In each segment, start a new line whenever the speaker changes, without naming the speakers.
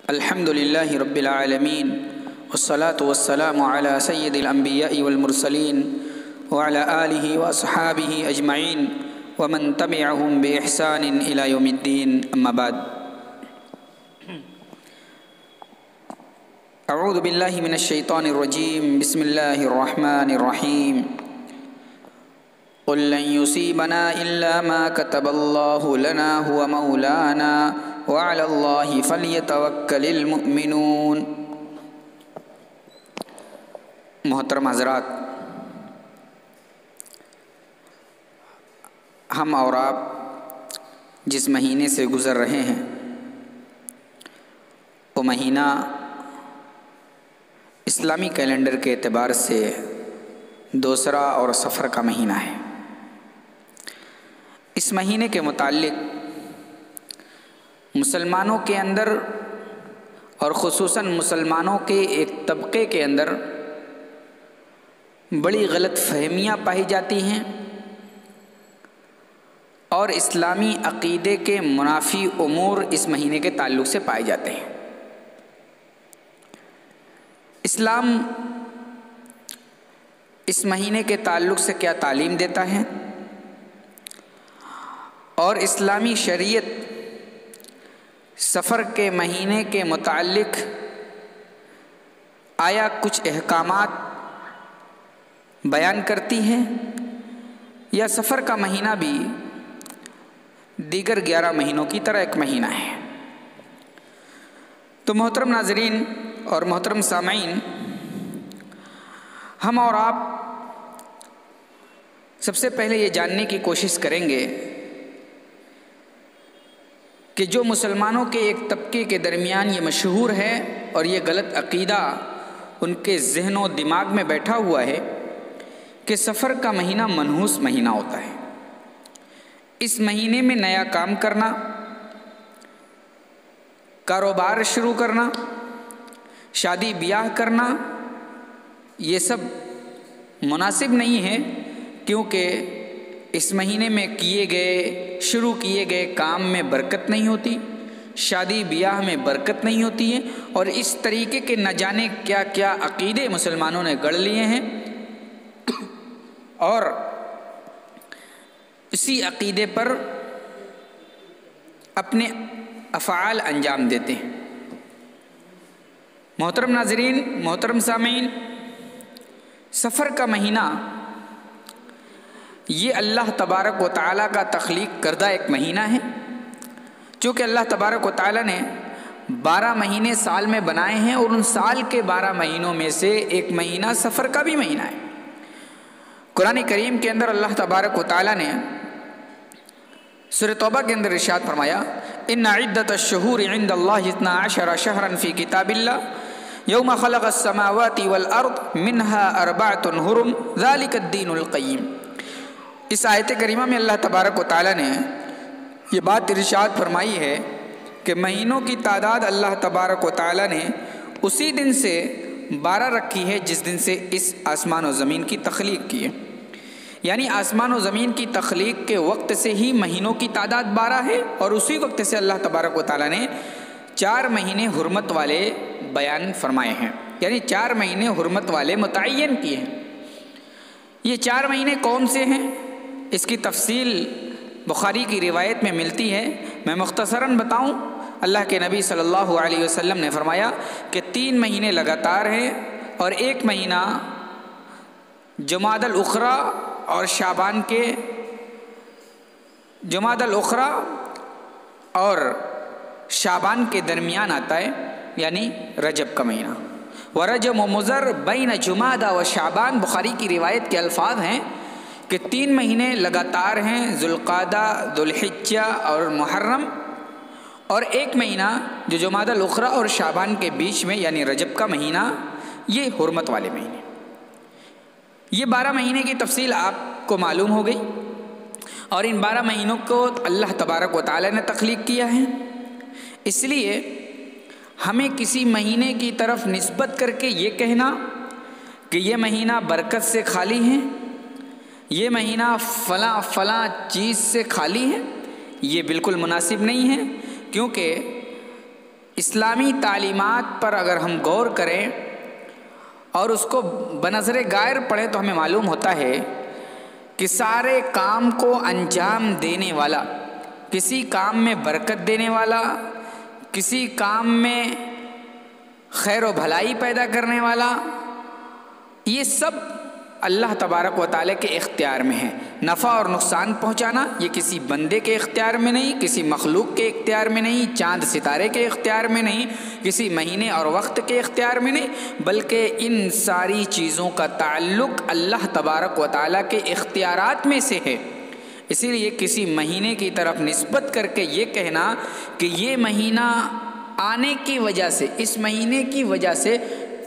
الحمد لله رب العالمين والصلاة والسلام على سيد الأنبياء والمرسلين وعلى آله وأصحابه أجمعين ومن تبعهم بإحسان إلى يوم الدين أما بعد. أعوذ بالله من الشيطان الرجيم. بسم الله الرحمن الرحيم. قل لن يصيبنا إلا ما كتب الله لنا هو مولانا وعلى الله فليتوكل المؤمنون. محترم حضرات، ہم اور آپ جس مہینے سے گزر رہے ہیں وہ مہینہ اسلامی کیلنڈر کے اعتبار سے دوسرا اور سفر کا مہینہ ہے. اس مہینے کے متعلق مسلمانوں کے اندر اور خصوصاً مسلمانوں کے ایک طبقے کے اندر بڑی غلط فہمیاں پائی جاتی ہیں اور اسلامی عقیدے کے منافی امور اس مہینے کے تعلق سے پائے جاتے ہیں. اسلام اس مہینے کے تعلق سے کیا تعلیم دیتا ہے اور اسلامی شریعت سفر کے مہینے کے متعلق آیا کچھ احکامات بیان کرتی ہے یا سفر کا مہینہ بھی دیگر 11 مہینوں کی طرح ایک مہینہ ہے؟ تو محترم ناظرین اور محترم سامعین، ہم اور آپ سب سے پہلے یہ جاننے کی کوشش کریں گے کہ جو مسلمانوں کے ایک طبقے کے درمیان یہ مشہور ہے اور یہ غلط عقیدہ ان کے ذہن و دماغ میں بیٹھا ہوا ہے کہ سفر کا مہینہ منحوس مہینہ ہوتا ہے. اس مہینے میں نیا کام کرنا، کاروبار شروع کرنا، شادی بیاہ کرنا، یہ سب مناسب نہیں ہے، کیونکہ اس مہینے میں شروع کیے گئے کام میں برکت نہیں ہوتی، شادی بیاہ میں برکت نہیں ہوتی ہے، اور اس طریقے کے نہ جانے کیا کیا عقیدے مسلمانوں نے گڑھ لیے ہیں اور اسی عقیدے پر اپنے افعال انجام دیتے ہیں. محترم ناظرین، محترم سامعین، سفر کا مہینہ یہ اللہ تبارک و تعالیٰ کا تخلیق کردہ ایک مہینہ ہے. چونکہ اللہ تبارک و تعالیٰ نے 12 مہینے سال میں بنائے ہیں اور ان سال کے 12 مہینوں میں سے ایک مہینہ سفر کا بھی مہینہ ہے. قرآن کریم کے اندر اللہ تبارک و تعالیٰ نے سورہ توبہ کے اندر ارشاد فرمایا، ان عدۃ الشہور عند اللہ 12 شہرا فی کتاب اللہ یوم خلق السماوات والارض منها 4 حرم ذلک الدین القیم. اس آیت کریمہ میں اللہ تبارک و تعالیٰ نے یہ بات ارشاد فرمائی ہے کہ مہینوں کی تعداد اللہ تبارک و تعالیٰ نے اسی دن سے 12 رکھی ہے جس دن سے اس آسمان و زمین کی تخلیق کی ہے. یعنی آسمان و زمین کی تخلیق کے وقت سے ہی مہینوں کی تعداد 12 ہے اور اسی وقت سے اللہ تبارک و تعالیٰ نے 4 مہینے حرمت والے بیان فرمائے ہیں، یعنی 4 مہینے حرمت والے متعین کیے ہیں. یہ 4 مہینے کون سے ہیں؟ اس کی تفصیل بخاری کی روایت میں ملتی ہے. میں مختصراً بتاؤں، اللہ کے نبی صلی اللہ علیہ وسلم نے فرمایا کہ 3 مہینے لگاتار ہیں اور 1 مہینہ جمادی الاخری اور شعبان کے جمادی الاخری اور شعبان کے درمیان آتا ہے، یعنی رجب کا مہینہ. ورجب و مضر بین جمادی و شعبان، بخاری کی روایت کے الفاظ ہیں کہ 3 مہینے لگاتار ہیں، ذوالقعدہ، ذوالحجہ اور محرم، اور 1 مہینہ جو جمادی الاخری اور شعبان کے بیچ میں یعنی رجب کا مہینہ، یہ حرمت والے مہینے. یہ 12 مہینے کی تفصیل آپ کو معلوم ہو گئی اور ان 12 مہینوں کو اللہ تبارک و تعالیٰ نے تخلیق کیا ہے. اس لیے ہمیں کسی مہینے کی طرف نسبت کر کے یہ کہنا کہ یہ مہینہ برکت سے خالی ہے، یہ مہینہ فلاں چیز سے خالی ہے، یہ بالکل مناسب نہیں ہے، کیونکہ اسلامی تعلیمات پر اگر ہم غور کریں اور اس کو بنظر غائر پڑھیں تو ہمیں معلوم ہوتا ہے کہ سارے کام کو انجام دینے والا، کسی کام میں برکت دینے والا، کسی کام میں خیر و بھلائی پیدا کرنے والا، یہ سب اللہ تبارک و تعالیٰ کے اختیار میں ہے۔ نفع اور نقصان پہنچانا یہ کسی بندے کے اختیار میں نہیں، کسی مخلوق کے اختیار میں نہیں، چاند ستارے کے اختیار میں نہیں، کسی مہینے اور وقت کے اختیار میں نہیں، بلکہ ان ساری چیزوں کا تعلق اللہ تبارک و تعالیٰ کے اختیارات میں سے ہے۔ اسی لیے کسی مہینے کی طرف نسبت کر کے یہ کہنا کہ یہ مہینہ آنے کی وجہ سے، اس مہینے کی وجہ سے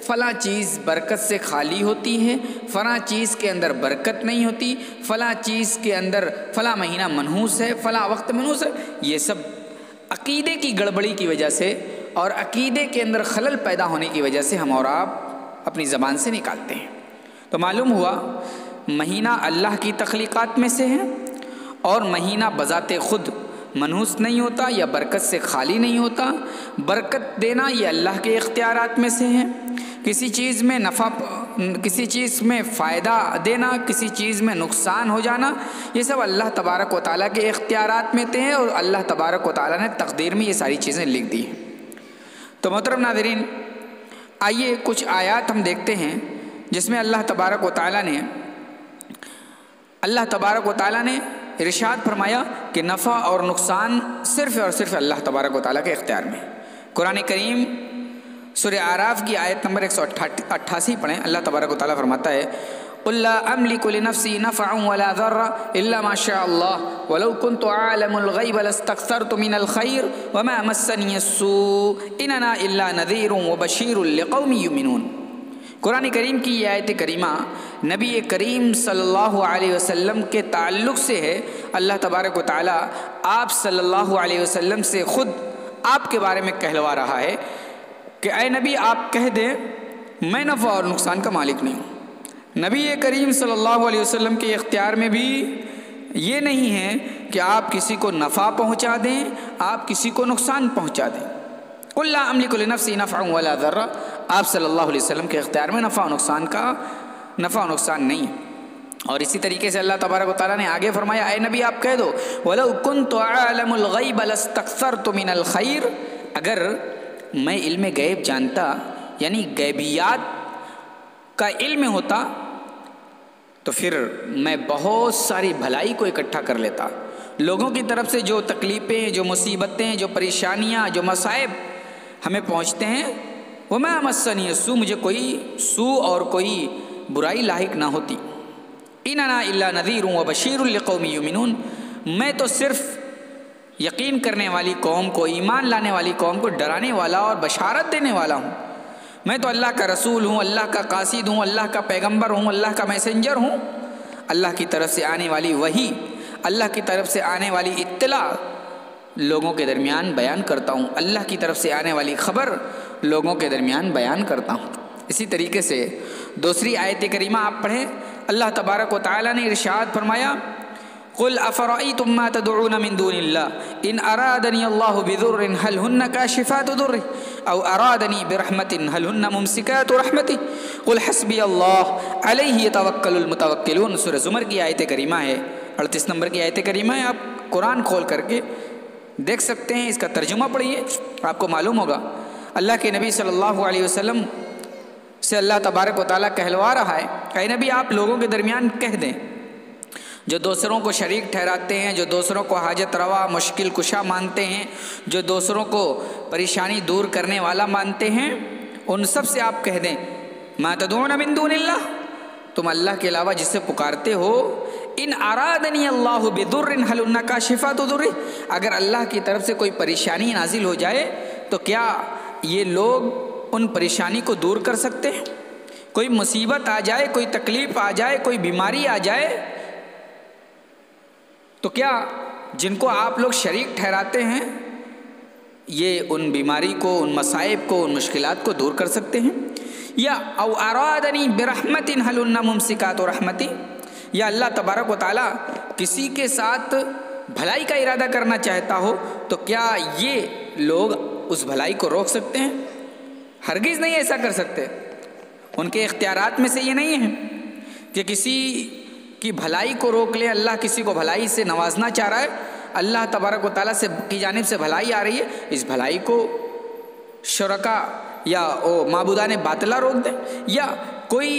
فلاں چیز برکت سے خالی ہوتی ہے، فلاں چیز کے اندر برکت نہیں ہوتی، فلاں چیز کے اندر فلاں مہینہ منحوس ہے، فلاں وقت منحوس ہے، یہ سب عقیدے کی گڑبڑی کی وجہ سے اور عقیدے کے اندر خلل پیدا ہونے کی وجہ سے ہم اور آپ اپنی زبان سے نکالتے ہیں۔ تو معلوم ہوا مہینہ اللہ کی تخلیقات میں سے ہے، اور مہینہ بذات خود منحوس نہیں ہوتا یا برکت سے خالی نہیں ہوتا۔ برکت دینا یہ اللہ کے اختیارات میں سے ہے، کسی چیز میں نفع، کسی چیز میں فائدہ دینا، کسی چیز میں نقصان ہو جانا، یہ سب اللہ تبارک و تعالیٰ کے اختیارات میں ہیں، اور اللہ تبارک و تعالیٰ نے تقدیر میں یہ ساری چیزیں لکھ دی ہیں۔ تو محترم ناظرین، آئیے کچھ آیات ہم دیکھتے ہیں جس میں اللہ تبارک و تعالیٰ نے ارشاد فرمایا کہ نفع اور نقصان صرف اور صرف اللہ تبارک و تعالیٰ کے اختیار میں۔ قرآن کریم سورہ اعراف کی آیت نمبر 188 پڑھیں۔ اللہ تبارک و تعالیٰ فرماتا ہے قُلْ لَا أَمْلِكُ لِنَفْسِي نَفْعًا وَلَا ضَرًّا إِلَّا مَا شَاءَ اللَّهُ وَلَوْ كُنْتُ أَعْلَمُ الْغَيْبَ لَاسْتَكْثَرْتُ مِنَ الْخَيْرِ وَمَا مَسَّنِيَ السُّوءُ إِنْ أَنَا إِلَّا نَذِيرٌ وَبَشِيرٌ لِقَوْمٍ يُؤْمِنُونَ۔ قرآن کریم کی یہ آیت کریمہ نبی کریم صلی اللہ علیہ وسلم کے تعلق سے ہے۔ اللہ تبارک و تعالیٰ آپ صلی اللہ علیہ وسلم سے خود آپ کے بارے میں کہلوا رہا ہے کہ اے نبی آپ کہہ دیں میں نفع اور نقصان کا مالک نہیں ہوں۔ نبی کریم صلی اللہ علیہ وسلم کے اختیار میں بھی یہ نہیں ہے کہ آپ کسی کو نفع پہنچا دیں، آپ کسی کو نقصان پہنچا دیں۔ قُلْ لَا أَمْلِكُ لِنَفْسِي نَفْعًا وَلَا ضَرًّا، آپ صلی اللہ علیہ وسلم کے اختیار میں نفع و نقصان نہیں ہے۔ اور اسی طریقے سے اللہ تبارک و تعالیٰ نے آگے فرمایا اے نبی آپ کہہ دو وَلَوْ كُنْتُ أَعْلَمُ الْغَيْبَ لَاسْتَكْثَرْتُ مِنَ الْخَيْرِ، اگر میں علم غیب جانتا یعنی غیبیات کا علم ہوتا تو پھر میں بہت ساری بھلائی کو اکٹھا کر لیتا۔ لوگوں کی طرف سے جو تکلیفیں، جو مصیبتیں، جو پریشانیاں، جو مصائب ہمیں پہنچتے ہیں، وَمَا مَسَّنِيَ السُّوءُ، مجھے کوئی سوء اور کوئی برائی لاحق نہ ہوتی۔ إِنْ أَنَا إِلَّا نَذِيرٌ وَبَشِيرٌ لِقَوْمٍ يُؤْمِنُونَ، میں تو صرف یقین کرنے والی قوم کو، ایمان لانے والی قوم کو ڈرانے والا اور بشارت دینے والا ہوں۔ میں تو اللہ کا رسول ہوں، اللہ کا قاصد ہوں، اللہ کا پیغمبر ہوں، اللہ کا میسنجر ہوں۔ اللہ کی طرف سے آنے والی وحی، اللہ کی طرف سے آنے والی اطلاع لوگوں کے درمیان بیان کرتا ہوں، اللہ کی طرف سے آنے والی خبر لوگوں کے درمیان بیان کرتا ہوں۔ اسی طریقے سے دوسری آیت کریمہ آپ پڑھیں، اللہ تبارک و تعالیٰ نے ارشاد فرمایا قُلْ أَفَرَأَيْتُم مَّا تَدْعُونَ مِن دُونِ اللَّهِ إِنْ أَرَادَنِيَ اللَّهُ بِضُرٍّ هَلْ هُنَّ كَاشِفَاتُ ضُرِّهِ أَوْ أَرَادَنِي بِرَحْمَةٍ هَلْ هُنَّ مُمْسِكَاتُ رَحْمَتِهِ قُلْ حَسْبِيَ اللَّهُ عَلَيْهِ يَتَوَكَّلُ الْمُتَوَكِّلُونَ۔ سورہ زمر کی آیت کریمہ ہے، 38 نمبر کی آیت کریمہ ہے۔ آپ قرآن کھول کر کے دیکھ سکتے ہیں، اس کا ترجمہ پڑھیے، آپ کو معلوم ہوگا۔ اللہ کے نبی صلی اللہ علیہ وسلم سے اللہ تبارک و تعالیٰ کہلوا رہا ہے اے نبی آپ لوگوں کے درمیان کہہ دیں، جو دوسروں کو شریک ٹھہراتے ہیں، جو دوسروں کو حاجت روا مشکل کشا مانتے ہیں، جو دوسروں کو پریشانی دور کرنے والا مانتے ہیں، ان سب سے آپ کہہ دیں ما تدعون من دون اللہ، تم اللہ کے علاوہ جسے پکارتے ہو، ان ارادنی اللہ بضر هل هن کاشفات ضرہ، اگر اللہ کی طرف سے کوئی پریشانی نازل ہو جائے تو کیا یہ لوگ ان پریشانی کو دور کر سکتے ہیں؟ کوئی مصیبت آ جائے، کوئی تکلیف آ جائے، کوئی بیماری آ جائے تو کیا جن کو آپ لوگ شریک ٹھہراتے ہیں یہ ان بیماری کو، ان مصائب کو، ان مشکلات کو دور کر سکتے ہیں؟ یا او ارادنی برحمت هل هن ممسکات رحمتی، یا اللہ تبارک و تعالیٰ کسی کے ساتھ بھلائی کا ارادہ کرنا چاہتا ہو تو کیا یہ لوگ اس بھلائی کو روک سکتے ہیں؟ ہرگز نہیں ایسا کر سکتے۔ ان کے اختیارات میں سے یہ نہیں ہے کہ کسی کی بھلائی کو روک لے۔ اللہ کسی کو بھلائی سے نوازنا چاہ رہا ہے، اللہ تبارک و تعالیٰ کی جانب سے بھلائی آ رہی ہے، اس بھلائی کو شرکا یا معبودان باطلہ روک دیں، یا کوئی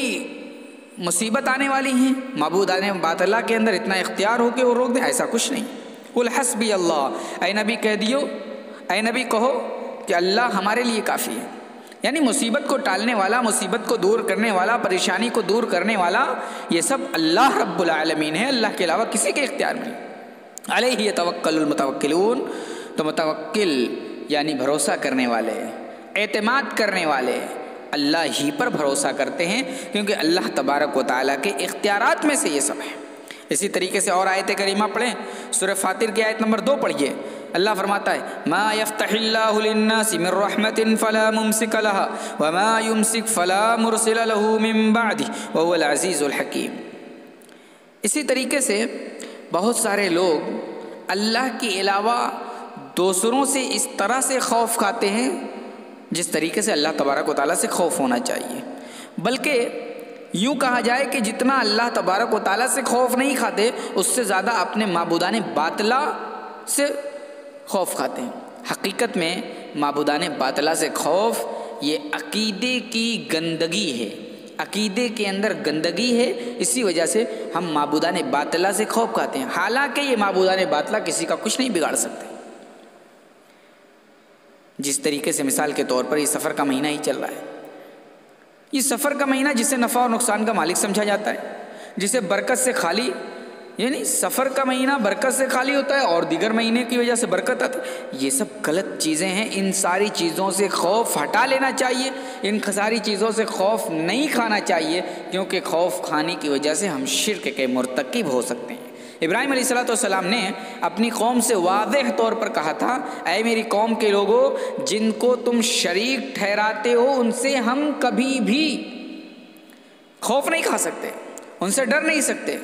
مصیبت آنے والی ہیں معبودان باطلہ کے اندر اتنا اختیار ہو کہ وہ روک دیں، ایسا کچھ نہیں۔ قل حسبی اللہ، اے نبی کہہ دیو، اے نبی کہو کہ اللہ ہمارے لیے کافی ہے۔ یعنی مصیبت کو ٹالنے والا، مصیبت کو دور کرنے والا، پریشانی کو دور کرنے والا، یہ سب اللہ رب العالمین ہے، اللہ کے علاوہ کسی کے اختیار میں نہیں۔ علیہ یتوکل المتوکلون، تو متوکل یعنی بھروسہ کرنے والے، اعتماد کرنے والے اللہ ہی پر بھروسہ کرتے ہیں، کیونکہ اللہ تبارک و تعالیٰ کے اختیارات میں سے یہ سب ہے۔ اسی طریقے سے اور آیت کریمہ پڑھیں، سورہ فاطر کی آیت نمبر 2 پڑھیے۔ اللہ فرماتا ہے ما یفتح اللہ للناس من رحمت فلا ممسک لها وما یمسک فلا مرسل له من بعده وهو العزیز الحکیم۔ اسی طریقے سے بہت سارے لوگ اللہ کے علاوہ دوسروں سے اس طرح سے خوف کھاتے ہیں جس طریقے سے اللہ تبارک و تعالیٰ سے خوف ہونا چاہیے، بلکہ یوں کہا جائے کہ جتنا اللہ تبارک و تعالیٰ سے خوف نہیں کھاتے، اس سے زیادہ اپنے معبودان باطلہ سے خوف کھاتے ہیں۔ حقیقت میں معبودان باطلہ سے خوف یہ عقیدے کی گندگی ہے، عقیدے کے اندر گندگی ہے، اسی وجہ سے ہم معبودان باطلہ سے خوف کھاتے ہیں، حالانکہ یہ معبودان باطلہ کسی کا کچھ نہیں بگاڑ سکتے۔ جس طریقے سے مثال کے طور پر یہ سفر کا مہینہ ہی چل رہا ہے، یہ سفر کا مہینہ جسے نفع اور نقصان کا مالک سمجھا جاتا ہے، جسے برکت سے خالی، یعنی سفر کا مہینہ برکت سے خالی ہوتا ہے اور دیگر مہینے کی وجہ سے برکت آتی ہے، یہ سب غلط چیزیں ہیں۔ ان ساری چیزوں سے خوف ہٹا لینا چاہیے، ان ساری چیزوں سے خوف نہیں کھانا چاہیے، کیونکہ خوف کھانے کی وجہ سے ہم شرک کے مرتکب ہو سکتے ہیں۔ ابراہیم علیہ السلام نے اپنی قوم سے واضح طور پر کہا تھا، اے میری قوم کے لوگوں، جن کو تم شریک ٹھہراتے ہو ان سے ہم کبھی بھی خوف نہیں کھا سکتے، ان سے ڈر نہیں سکتے۔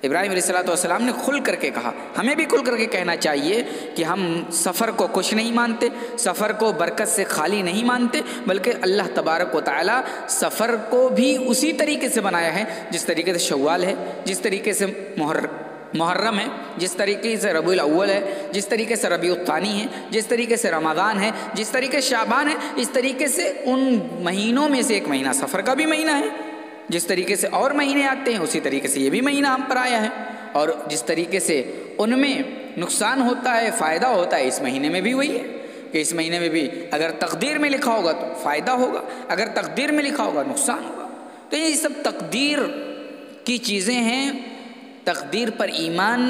ابراہیم علیہ السلام نے کھل کر کے کہا، ہمیں بھی کھل کر کے کہنا چاہیے کہ ہم سفر کو کچھ نہیں مانتے، سفر کو برکت سے خالی نہیں مانتے، بلکہ اللہ تبارک و تعالیٰ سفر کو بھی اسی طریقے سے بنایا ہے جس طریقے سے شوال ہے، جس طریقے سے محرم ہے، جس طریقے سے ربیع الاول ہے، جس طریقے سے ربیع الثانی ہے، جس طریقے سے رمضان ہے، جس طریقے سے شعبان ہے، اس طریقے سے ان مہینوں میں سے ایک مہینہ سفر کا بھی مہینہ ہے۔ جس طریقے سے اور مہینے آتے ہیں اسی طریقے سے یہ بھی مہینہ ہم پر آیا ہے، اور جس طریقے سے ان میں نقصان ہوتا ہے فائدہ ہوتا ہے، اس مہینے میں بھی وہی ہے کہ اس مہینے میں بھی اگر تقدیر میں لکھا ہوگا تو فائدہ ہوگا، اگر تقدیر میں لکھا ہوگا نقصان ہوگا۔ تو یہ سب تقدیر کی چیزیں ہیں۔ تقدیر پر ایمان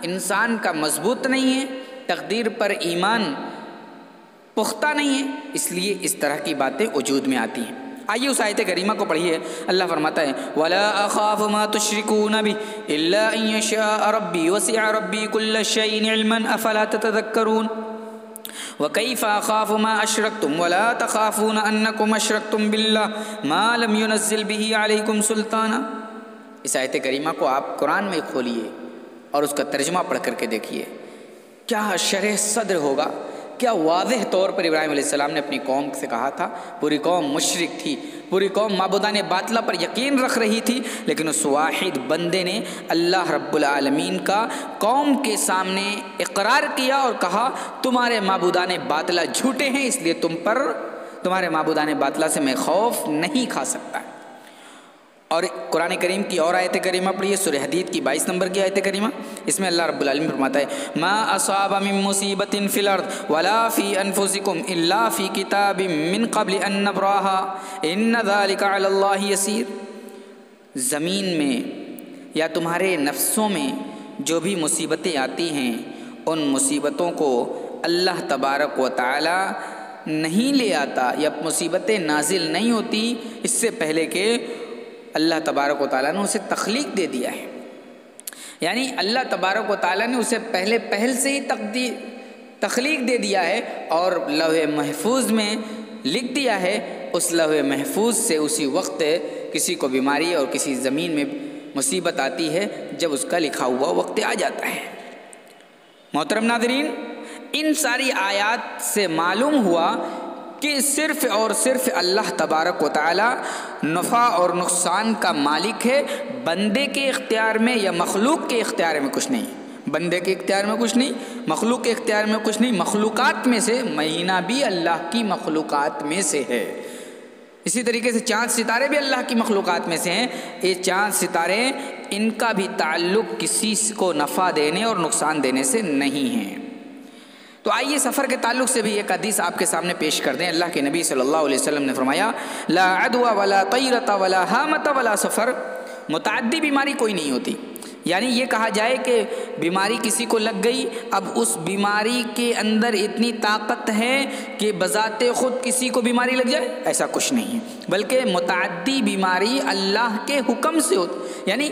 انسان کا مضبوط نہیں ہے، تقدیر پر ایمان پختہ نہیں ہے، اس لیے اس طرح کی باتیں وجود میں آتی ہیں۔ آئیے اس آیت کریمہ کو پڑھیے۔ اللہ فرماتا ہے وَلَا أَخَافُ مَا تُشْرِكُونَ بِهِ إِلَّا أَن يَشَاءَ رَبِّي وَسِعَ رَبِّي كُلَّ شَيْءٍ عِلْمًا أَفَلَا تَتَذَكَّرُونَ وَكَيْفَ أَخَافُ مَا أَشْرَكْتُمْ وَلَا تَخَافُونَ أَنَّكُمْ أَشْرَكْتُمْ بِاللَّهِ مَا لَمْ يُنَزِّلْ بِهِ عَلَيْكُمْ سُلْطَانًا۔ اس آیت کریمہ کو آپ قرآن میں کھولیے اور اس کا ترجمہ پڑھ کر کے دیکھیے، کیا شرح صدر ہوگا، کیا واضح طور پر ابراہیم علیہ السلام نے اپنی قوم سے کہا تھا۔ پوری قوم مشرک تھی، پوری قوم معبودان باطلہ پر یقین رکھ رہی تھی، لیکن اس واحد بندے نے اللہ رب العالمین کا قوم کے سامنے اقرار کیا اور کہا تمہارے معبودان باطلہ جھوٹے ہیں، اس لیے تمہارے معبودان باطلہ سے میں خوف نہیں کھا سکتا۔ اور قرآن کریم کی اور آیت کریمہ پڑھیے، سورہ حدید کی 22 نمبر کی آیت کریمہ، اس میں اللہ رب العالمین فرماتا ہے ما اصاب من مصیبت فی الارض ولا فی انفسکم الا فی کتاب من قبل ان نبراها ان ذلک علی اللہ یسیر۔ زمین میں یا تمہارے نفسوں میں جو بھی مصیبتیں آتی ہیں، ان مصیبتوں کو اللہ تبارک و تعالی نہیں لے آتا، یا مصیبتیں نازل نہیں ہوتی اس سے پہلے کہ اللہ تبارک و تعالیٰ نے اسے تخلیق دے دیا ہے۔ یعنی اللہ تبارک و تعالیٰ نے اسے پہل سے ہی تخلیق دے دیا ہے اور لوح محفوظ میں لکھ دیا ہے۔ اس لوح محفوظ سے اسی وقت کسی کو بیماری اور کسی زمین میں مصیبت آتی ہے جب اس کا لکھا ہوا وقت آ جاتا ہے۔ محترم ناظرین، ان ساری آیات سے معلوم ہوا کہ صرف اور صرف اللہ تبارک و تعالی نفع اور نقصان کا مالک ہے، بندے کے اختیار میں یا مخلوق کے اختیار میں کچھ نہیں، بندے کے اختیار میں کچھ نہیں، مخلوق کے اختیار میں کچھ نہیں۔ مخلوقات میں سے مہینہ بھی اللہ کی مخلوقات میں سے ہے، اسی طریقے سے چاند ستارے بھی اللہ کی مخلوقات میں سے ہیں۔ یہ چاند ستارے ان کا بھی تعلق کسی کو نفع دینے اور نقصان دینے سے نہیں ہے۔ تو آئیے سفر کے تعلق سے بھی ایک حدیث آپ کے سامنے پیش کر دیں۔ اللہ کے نبی صلی اللہ علیہ وسلم نے فرمایا لا عدوى ولا طیرۃ ولا ہامۃ ولا سفر، متعدی بیماری کوئی نہیں ہوتی، یعنی یہ کہا جائے کہ بیماری کسی کو لگ گئی، اب اس بیماری کے اندر اتنی طاقت ہے کہ بذات خود کسی کو بیماری لگ جائے، ایسا کچھ نہیں ہے، بلکہ متعدی بیماری اللہ کے حکم سے ہوتی، یعنی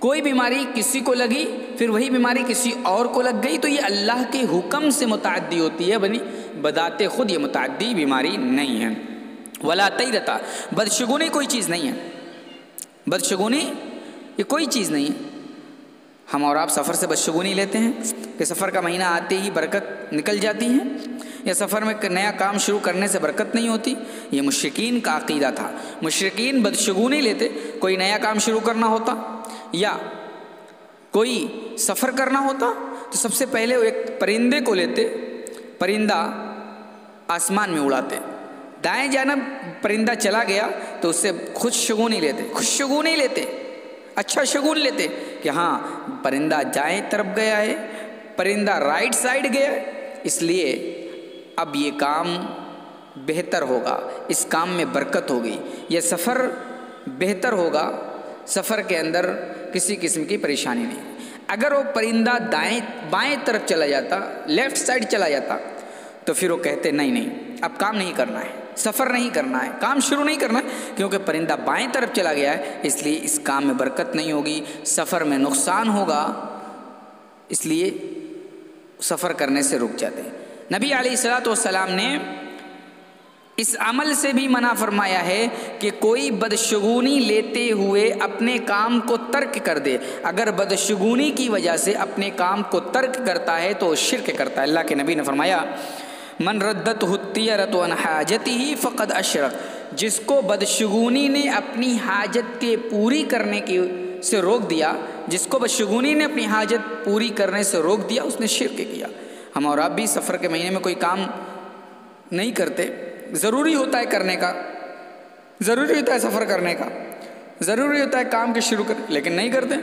کوئی بیماری کسی کو لگی پھر وہی بیماری کسی اور کو لگ گئی تو یہ اللہ کے حکم سے متعدی ہوتی ہے، بنی بذات خود یہ متعدی بیماری نہیں ہے۔ ولا طیرۃ، بدشگونی کوئی چیز نہیں ہے، بدشگونی یہ کوئی چیز نہیں ہے۔ ہم اور آپ سفر سے بدشگونی لیتے ہیں کہ سفر کا مہینہ آتے ہی برکت نکل جاتی ہے، یا سفر میں نیا کام شروع کرنے سے برکت نہیں ہوتی، یہ مشرکین کا عقیدہ تھا۔ مشرکین بدشگونی لیتے، کوئی نیا کام شروع کرنا ہوتا یا کوئی سفر کرنا ہوتا تو سب سے پہلے وہ ایک پرندے کو لیتے، پرندہ آسمان میں اڑاتے، دائیں جانب پرندہ چلا گیا تو اس سے خوش شگونی لیتے، خوش شگونی لیتے، اچھا شگون لیتے کہ ہاں پرندہ دائیں طرف گیا ہے، پرندہ رائٹ سائڈ گیا ہے، اس لیے اب یہ کام بہتر ہوگا، اس کام میں برکت ہوگی، یہ سفر بہتر ہوگا، سفر کے اندر کسی قسم کی پریشانی نہیں۔ اگر وہ پرندہ بائیں طرف چلا جاتا، لیفٹ سائڈ چلا جاتا تو پھر وہ کہتے نہیں اب کام نہیں کرنا ہے، سفر نہیں کرنا ہے، کام شروع نہیں کرنا ہے، کیونکہ پرندہ بائیں طرف چلا گیا ہے، اس لیے اس کام میں برکت نہیں ہوگی، سفر میں نقصان ہوگا، اس لیے سفر کرنے سے رک جاتے ہیں۔ نبی علیہ الصلوۃ والسلام نے اس عمل سے بھی منع فرمایا ہے کہ کوئی بدشگونی لیتے ہوئے اپنے کام کو ترک کر دے، اگر بدشگونی کی وجہ سے اپنے کام کو ترک کرتا ہے تو شرک کرتا ہے۔ اللہ کے نبی نے فرمایا من ردتہ الطیرۃ عن حاجتہ فقد اشرک، جس کو بدشگونی نے اپنی حاجت کے پوری کرنے کی سے روک دیا، جس کو بدشگونی نے اپنی حاجت پوری کرنے سے روک دیا، اس نے شرک کیا۔ ہم اور آپ بھی سفر کے مہینے میں کوئی کام نہیں کرتے، ضروری ہوتا ہے کرنے کا، ضروری ہوتا ہے سفر کرنے کا، ضروری ہوتا ہے کام کے شروع کر، لیکن نہیں کرتے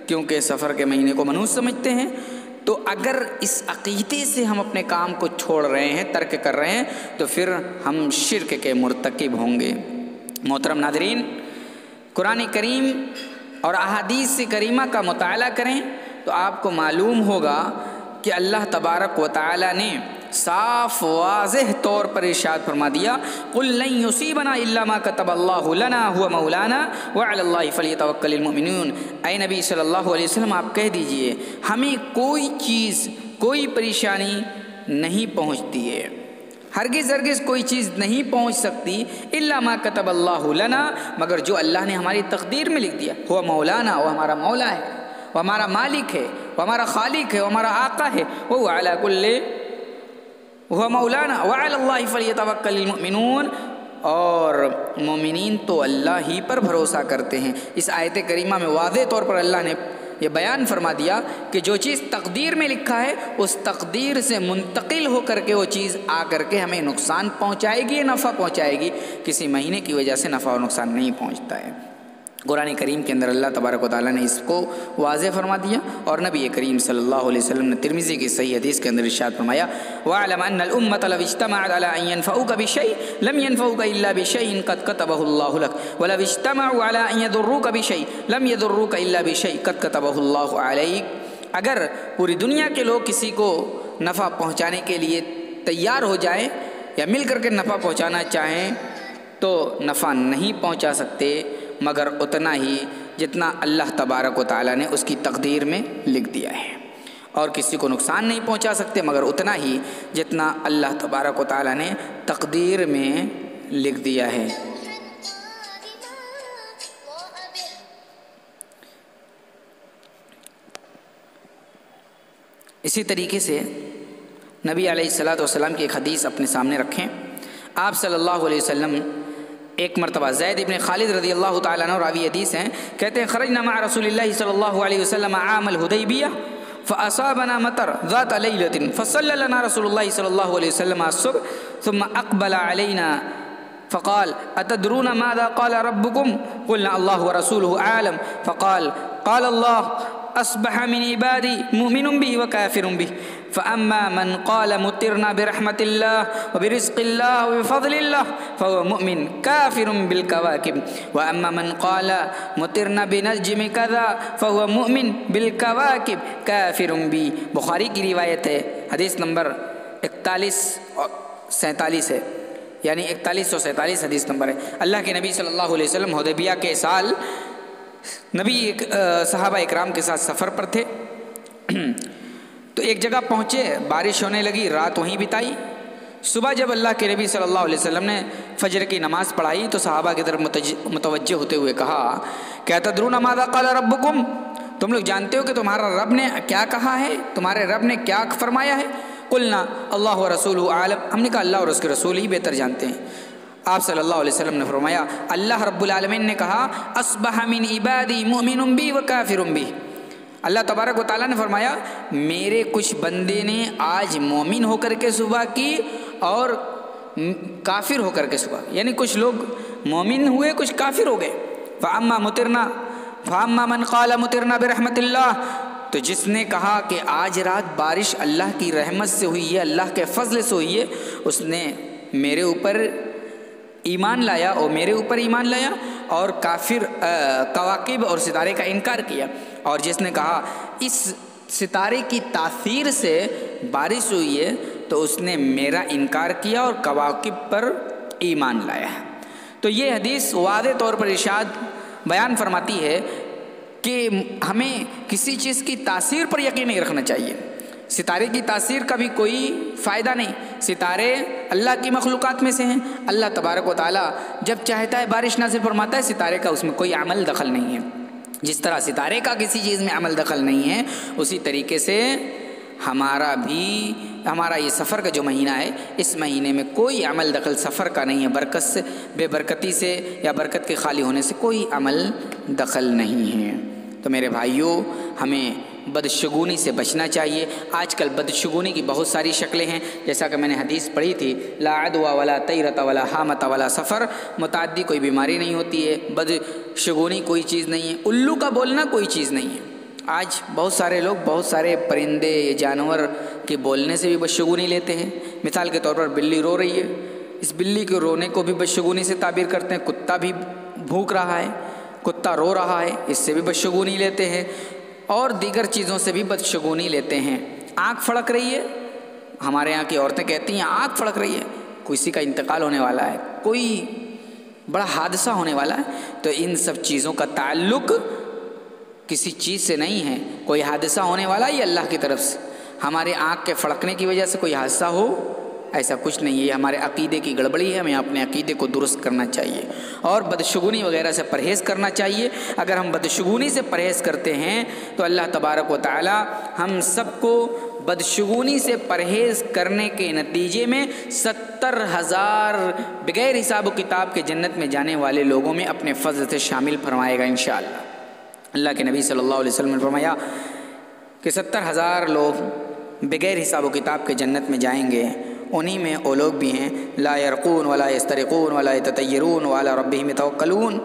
کیونکہ سفر کے مہینے کو منحوس سمجھتے ہیں۔ تو اگر اس عقیدے سے ہم اپنے کام کو چھوڑ رہے ہیں، ترک کر رہے ہیں، تو پھر ہم شرک کے مرتکب ہوں گے۔ محترم ناظرین، قرآن کریم اور احادیث کریمہ کا مطالعہ کریں تو آپ کو معلوم ہوگا کہ اللہ تبارک و تعالی نے صاف واضح طور پر ارشاد فرما دیا قل لن یصیبنا الا ما کتب اللہ لنا هو مولانا وعلی اللہ فلیتوکل المؤمنون۔ اے نبی صلی اللہ علیہ وسلم آپ کہہ دیجئے ہمیں کوئی چیز، کوئی پریشانی نہیں پہنچتی ہے، ہرگز کوئی چیز نہیں پہنچ سکتی الا ما کتب اللہ لنا، مگر جو اللہ نے ہماری تقدیر میں لکھ دیا، ہوا مولانا، وہ ہمارا مولا ہے، وہ ہمارا مالک ہے، وہ ہمارا خالق ہے، وہ ہمارا آقا ہے، وہ علی کل وہ مولانا وعلی اللہ فلیتوکل المؤمنون، اور مومنین تو اللہ ہی پر بھروسہ کرتے ہیں۔ اس آیت کریمہ میں واضح طور پر اللہ نے یہ بیان فرما دیا کہ جو چیز تقدیر میں لکھا ہے اس تقدیر سے منتقل ہو کر کے وہ چیز آ کر کے ہمیں نقصان پہنچائے گی، نفع پہنچائے گی، کسی مہینے کی وجہ سے نفع اور نقصان نہیں پہنچتا ہے۔ قرآن کریم کے اندر اللہ تبارک و تعالیٰ نے اس کو واضح فرما دیا، اور نبی کریم صلی اللہ علیہ وسلم نے ترمذی کی صحیح حدیث کے اندر ارشاد فرمایا وَاعْلَمْ أَنَّ الْأُمَّةَ لَوْ اجْتَمَعَتْ عَلَىٰ أَن يَنفَعُوكَ بِشَيْءٍ لَمْ يَنفَعُوكَ إِلَّا بِشَيْءٍ قَدْ كَتَبَهُ اللَّهُ لَكَ وَلَوْ اجْتَمَعُوا عَلَىٰ أَن يَضُرُّوكَ بِشَيْءٍ لَمْ يَضُرُّوكَ إِلَّا بِشَيْءٍ قَدْ كَتَبَهُ اللَّهُ عَلَيْكَ، اگر پوری دنیا کے لوگ کسی کو نفع پہنچانے کے لیے تیار ہو جائیں یا مل کر کے نفع پہنچانا چاہیں تو نفع نہیں پہنچا سکتے مگر اتنا ہی جتنا اللہ تبارک و تعالیٰ نے اس کی تقدیر میں لکھ دیا ہے، اور کسی کو نقصان نہیں پہنچا سکتے مگر اتنا ہی جتنا اللہ تبارک و تعالیٰ نے تقدیر میں لکھ دیا ہے۔ اسی طریقے سے نبی علیہ الصلوۃ والسلام کی ایک حدیث اپنے سامنے رکھیں۔ آپ صلی اللہ علیہ وسلم ایک مرتبہ زید ابن خالد رضی اللہ تعالیٰ عنہ راوی حدیث ہیں، کہتے ہیں خرجنا مع رسول اللہ صلی اللہ علیہ وسلم عام الحدیبیہ فأصابنا مطر ذات لیلة فصلى لنا رسول الله صلی اللہ علیہ وسلم الصبح ثم اقبل علينا فقال اتدرون ماذا قال ربكم قلنا الله ورسوله عالم فقال قال الله اصبح من عبادي مؤمن به وكافر به فاما من قال مطرنا برحمة الله وبرزق الله وبفضل الله فهو مؤمن كافر بالكواكب واما من قال مطرنا بنجم كذا فهو مؤمن بالكواكب كافر بي۔ بخاری کی روایت ہے، حدیث نمبر 41 اور 47 ہے، یعنی 4147 حدیث نمبر ہے۔ اللہ کے نبی صلی اللہ علیہ وسلم حدیبیہ کے سال نبی صحابہ اکرام کے ساتھ سفر پر تھے، تو ایک جگہ پہنچے، بارش ہونے لگی، رات وہیں بتائی۔ صبح جب اللہ کے نبی صلی اللہ علیہ وسلم نے فجر کی نماز پڑھائی تو صحابہ کی طرف متوجہ ہوتے ہوئے کہا کیا تدرون ماذا قال ربکم، تم لوگ جانتے ہو کہ تمہارا رب نے کیا کہا ہے، تمہارے رب نے کیا فرمایا ہے؟ قلنا اللہ ورسولہ عالم، ہم نے کہا اللہ اور اس کے رسول ہی بہتر جانتے ہیں۔ آپ صلی اللہ علیہ وسلم نے فرمایا اللہ رب العالمین نے کہا اصبح من عبادی مؤمن بی وکافر بی، اللہ تبارک و تعالیٰ نے فرمایا میرے کچھ بندے نے آج مومن ہو کر کے صبح کی اور کافر ہو کر کے صبح، یعنی کچھ لوگ مومن ہوئے کچھ کافر ہو گئے۔ فاما من قال مطرنا برحمت اللہ، تو جس نے کہا کہ آج رات بارش اللہ کی رحمت سے ہوئی ہے، اللہ کے فضل سے ہوئی ہے، اس نے میرے اوپر ایمان لایا اور میرے اوپر ایمان لایا، اور کافر کواکب اور ستارے کا انکار کیا، اور جس نے کہا اس ستارے کی تاثیر سے بارش ہوئی ہے تو اس نے میرا انکار کیا اور کواکب پر ایمان لایا۔ تو یہ حدیث واضح طور پر ارشاد بیان فرماتی ہے کہ ہمیں کسی چیز کی تاثیر پر یقین نہیں رکھنا چاہیے۔ ستارے کی تاثیر کا بھی کوئی فائدہ نہیں، ستارے اللہ کی مخلوقات میں سے ہیں، اللہ تبارک و تعالیٰ جب چاہتا ہے بارش نازل فرماتا ہے، ستارے کا اس میں کوئی عمل دخل نہیں ہے۔ جس طرح ستارے کا کسی چیز میں عمل دخل نہیں ہے، اسی طریقے سے ہمارا یہ سفر کا جو مہینہ ہے، اس مہینے میں کوئی عمل دخل سفر کا نہیں ہے، برکت سے، بے برکتی سے یا برکت کے خالی ہونے سے کوئی عمل دخل نہیں ہے۔ تو میرے بھائیوں، ہمیں بدشگونی سے بچنا چاہیے۔ آج کل بدشگونی کی بہت ساری شکلیں ہیں، جیسا کہ میں نے حدیث پڑھی تھی لا عدوى ولا طیرۃ ولا حامۃ ولا سفر، متعدی کوئی بیماری نہیں ہوتی ہے، بدشگونی کوئی چیز نہیں ہے، الو کا بولنا کوئی چیز نہیں ہے۔ آج بہت سارے لوگ بہت سارے پرندے جانور کے بولنے سے بھی بدشگونی لیتے ہیں۔ مثال کے طور پر بلی رو رہی ہے، اس بلی کے رونے کو بھی بدشگونی سے تعبیر کرتے ہیں۔ کتا بھی بھونک رہا ہے، کتا رو رہا ہے، اس سے بھی بدشگونی لیتے ہیں، اور دیگر چیزوں سے بھی بدشگونی لیتے ہیں۔ آنکھ پھڑک رہی ہے، ہمارے یہاں کی عورتیں کہتی ہیں آنکھ پھڑک رہی ہے، کسی کا انتقال ہونے والا ہے، کوئی بڑا حادثہ ہونے والا ہے، تو ان سب چیزوں کا تعلق کسی چیز سے نہیں ہے۔ کوئی حادثہ ہونے والا ہے یہ اللہ کی طرف سے، ہمارے آنکھ کے پھڑکنے کی وجہ سے کوئی حادثہ ہو ایسا کچھ نہیں ہے، یہ ہمارے عقیدے کی گڑبڑی ہے، ہمیں اپنے عقیدے کو درست کرنا چاہیے اور بدشگونی وغیرہ سے پرہیز کرنا چاہیے۔ اگر ہم بدشگونی سے پرہیز کرتے ہیں تو اللہ تبارک و تعالی ہم سب کو بدشگونی سے پرہیز کرنے کے نتیجے میں 70,000 بغیر حساب و کتاب کے جنت میں جانے والے لوگوں میں اپنے فضل سے شامل فرمائے گا انشاءاللہ۔ اللہ کے نبی صلی اللہ علیہ وسلم نے فرمایا کہ 70,000 لوگ بغیر حساب و کتاب کے جنت میں جائیں گے، انہی میں وہ لوگ بھی ہیں لا یرقون ولا یسترقون ولا یتطیرون وعلی ربہم یتوکلون،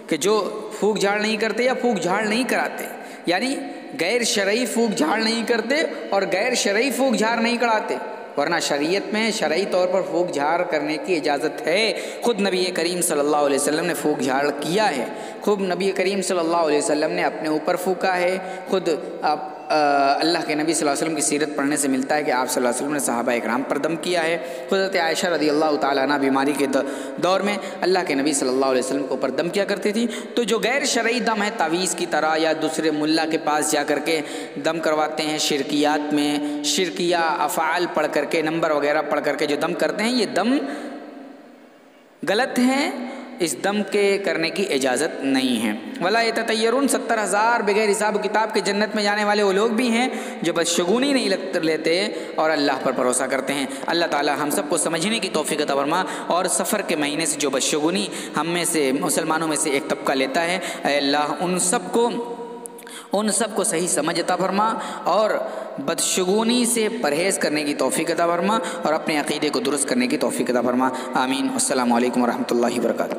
کہ جو پھونک جھاڑ نہیں کرتے یا پھونک جھاڑ نہیں کراتے، یعنی غیر شرعی پھونک جھاڑ نہیں کرتے اور غیر شرعی پھونک جھاڑ نہیں کراتے، ورنہ شریعت میں شرعی طور پر پھونک جھاڑ کرنے کی اجازت ہے۔ خود نبی کریم صلی اللہ علیہ وسلم نے پھونک جھاڑ کیا ہے، خود نبی کریم صلی اللہ علیہ وسلم نے اپنے اوپر پھونکا ہے۔ خود اللہ کے نبی صلی اللہ علیہ وسلم کی سیرت پڑھنے سے ملتا ہے کہ آپ صلی اللہ علیہ وسلم نے صحابہ اکرام پر دم کیا ہے۔ حضرت عائشہ رضی اللہ تعالیٰ عنہ بیماری کے دور میں اللہ کے نبی صلی اللہ علیہ وسلم کے اوپر دم کیا کرتی تھی۔ تو جو غیر شرعی دم ہے تعویذ کی طرح یا دوسرے ملا کے پاس جا کر کے دم کرواتے ہیں، شرکیات میں شرکیہ افعال پڑھ کر کے نمبر وغیرہ پڑھ کر کے جو دم کرتے ہیں، یہ دم غلط ہیں اس دم کے کرنے کی اجازت نہیں ہے۔ ولا یتطیرون 70,000 بغیر حساب و کتاب کے جنت میں جانے والے وہ لوگ بھی ہیں جو بدشگونی نہیں لیتے اور اللہ پر بھروسہ کرتے ہیں۔ اللہ تعالی ہم سب کو سمجھنے کی توفیق عطا فرما، اور سفر کے مہینے سے جو بدشگونی ہم میں سے مسلمانوں میں سے ایک طبقہ لیتا ہے، اے اللہ ان سب کو صحیح سمجھ عطا فرما اور بدشگونی سے پرہیز کرنے کی توفیق عطا فرما اور اپنے عقیدے کو درست کرنے کی توفیق عطا فرما۔ آمین۔ السلام علیکم ورحمۃ اللہ وبرکاتہ۔